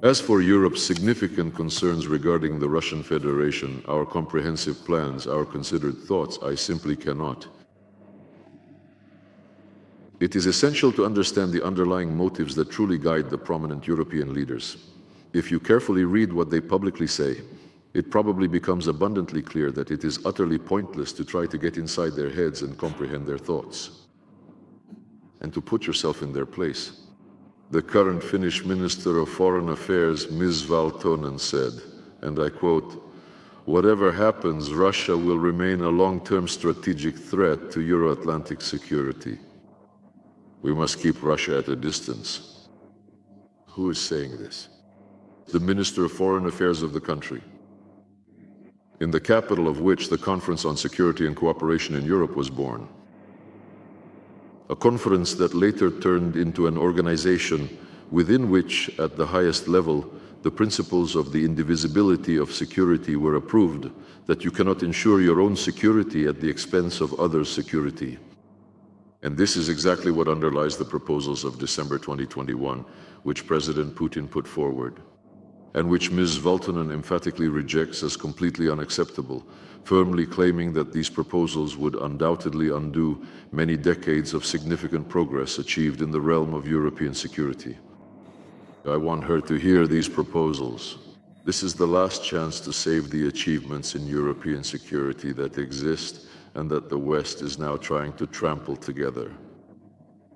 As for Europe's significant concerns regarding the Russian Federation, our comprehensive plans, our considered thoughts, I simply cannot. It is essential to understand the underlying motives that truly guide the prominent European leaders. If you carefully read what they publicly say, it probably becomes abundantly clear that it is utterly pointless to try to get inside their heads and comprehend their thoughts, and to put yourself in their place. The current Finnish Minister of Foreign Affairs, Ms. Valtonen, said, and I quote, "Whatever happens, Russia will remain a long-term strategic threat to Euro-Atlantic security. We must keep Russia at a distance." Who is saying this? The Minister of Foreign Affairs of the country, in the capital of which the Conference on Security and Cooperation in Europe was born. A conference that later turned into an organization within which, at the highest level, the principles of the indivisibility of security were approved, that you cannot ensure your own security at the expense of others' security. And this is exactly what underlies the proposals of December 2021, which President Putin put forward, and which Ms. Valtonen emphatically rejects as completely unacceptable, firmly claiming that these proposals would undoubtedly undo many decades of significant progress achieved in the realm of European security. I want her to hear these proposals. This is the last chance to save the achievements in European security that exist and that the West is now trying to trample together.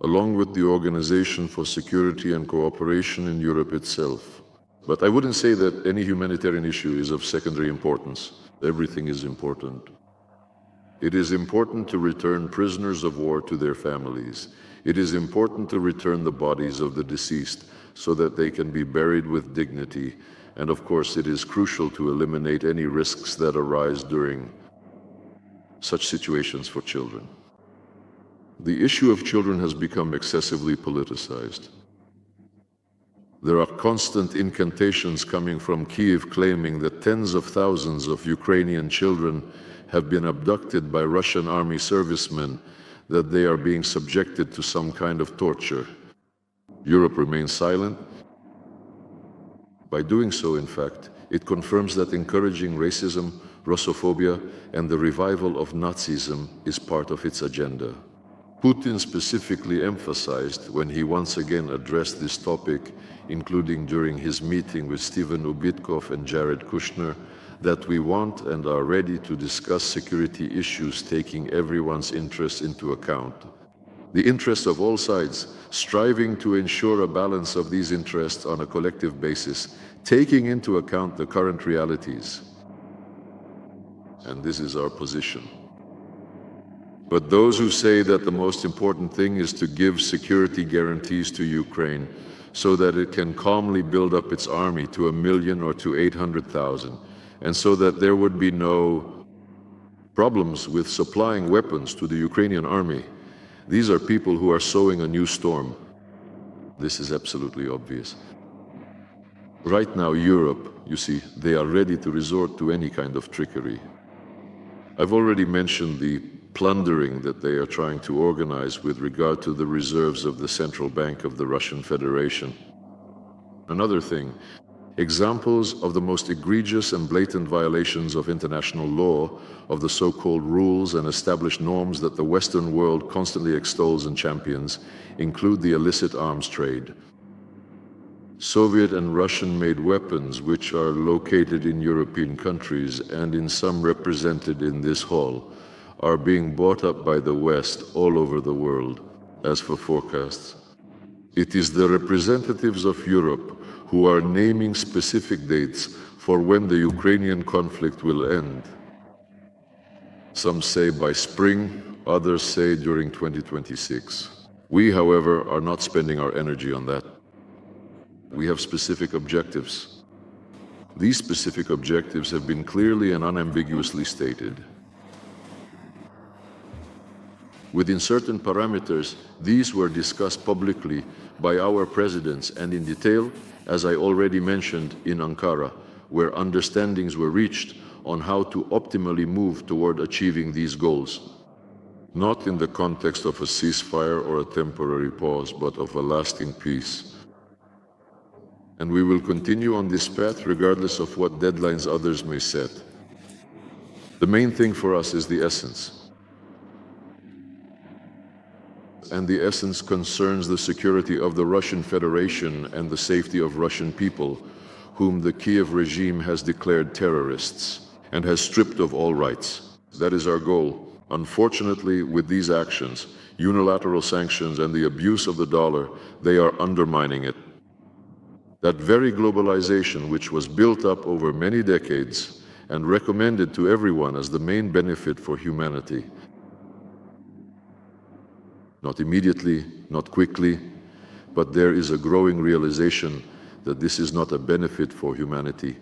Along with the Organization for Security and Cooperation in Europe itself. But I wouldn't say that any humanitarian issue is of secondary importance. Everything is important. It is important to return prisoners of war to their families. It is important to return the bodies of the deceased so that they can be buried with dignity. And of course, it is crucial to eliminate any risks that arise during such situations for children. The issue of children has become excessively politicized. There are constant incantations coming from Kyiv claiming that tens of thousands of Ukrainian children have been abducted by Russian army servicemen, that they are being subjected to some kind of torture. Europe remains silent. By doing so, in fact, it confirms that encouraging racism, Russophobia, and the revival of Nazism is part of its agenda. Putin specifically emphasized when he once again addressed this topic, including during his meeting with Stephen Ubitkov and Jared Kushner, that we want and are ready to discuss security issues taking everyone's interests into account. The interests of all sides, striving to ensure a balance of these interests on a collective basis, taking into account the current realities. And this is our position. But those who say that the most important thing is to give security guarantees to Ukraine so that it can calmly build up its army to 1 million or to 800,000, and so that there would be no problems with supplying weapons to the Ukrainian army, these are people who are sowing a new storm. This is absolutely obvious. Right now, Europe, you see, they are ready to resort to any kind of trickery. I've already mentioned the plundering that they are trying to organize with regard to the reserves of the Central Bank of the Russian Federation. Another thing, examples of the most egregious and blatant violations of international law, of the so-called rules and established norms that the Western world constantly extols and champions, include the illicit arms trade. Soviet and Russian-made weapons, which are located in European countries and in some represented in this hall, are being bought up by the West all over the world, as for forecasts. It is the representatives of Europe who are naming specific dates for when the Ukrainian conflict will end. Some say by spring, others say during 2026. We, however, are not spending our energy on that. We have specific objectives. These specific objectives have been clearly and unambiguously stated. Within certain parameters, these were discussed publicly by our presidents and in detail, as I already mentioned, in Ankara, where understandings were reached on how to optimally move toward achieving these goals. Not in the context of a ceasefire or a temporary pause, but of a lasting peace. And we will continue on this path regardless of what deadlines others may set. The main thing for us is the essence. And the essence concerns the security of the Russian Federation and the safety of Russian people, whom the Kiev regime has declared terrorists and has stripped of all rights. That is our goal. Unfortunately, with these actions, unilateral sanctions and the abuse of the dollar, they are undermining it. That very globalization which was built up over many decades and recommended to everyone as the main benefit for humanity. Not immediately, not quickly, but there is a growing realization that this is not a benefit for humanity.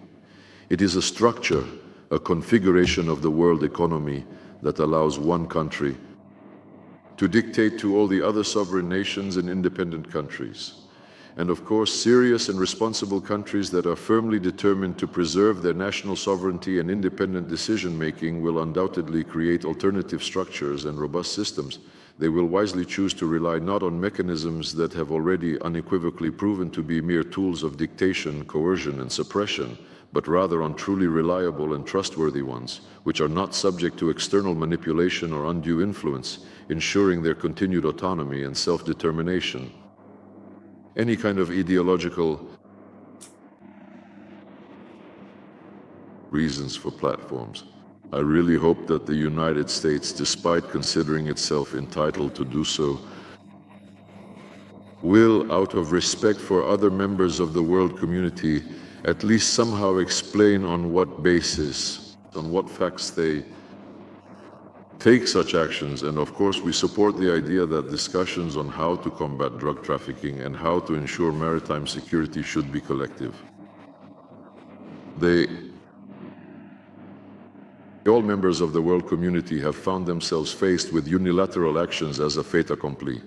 It is a structure, a configuration of the world economy that allows one country to dictate to all the other sovereign nations and independent countries. And of course, serious and responsible countries that are firmly determined to preserve their national sovereignty and independent decision-making will undoubtedly create alternative structures and robust systems. They will wisely choose to rely not on mechanisms that have already unequivocally proven to be mere tools of dictation, coercion, and suppression, but rather on truly reliable and trustworthy ones, which are not subject to external manipulation or undue influence, ensuring their continued autonomy and self-determination. Any kind of ideological reasons for platforms. I really hope that the United States, despite considering itself entitled to do so, will, out of respect for other members of the world community, at least somehow explain on what basis, on what facts they take such actions. And of course, we support the idea that discussions on how to combat drug trafficking and how to ensure maritime security should be collective. All members of the world community have found themselves faced with unilateral actions as a fait accompli.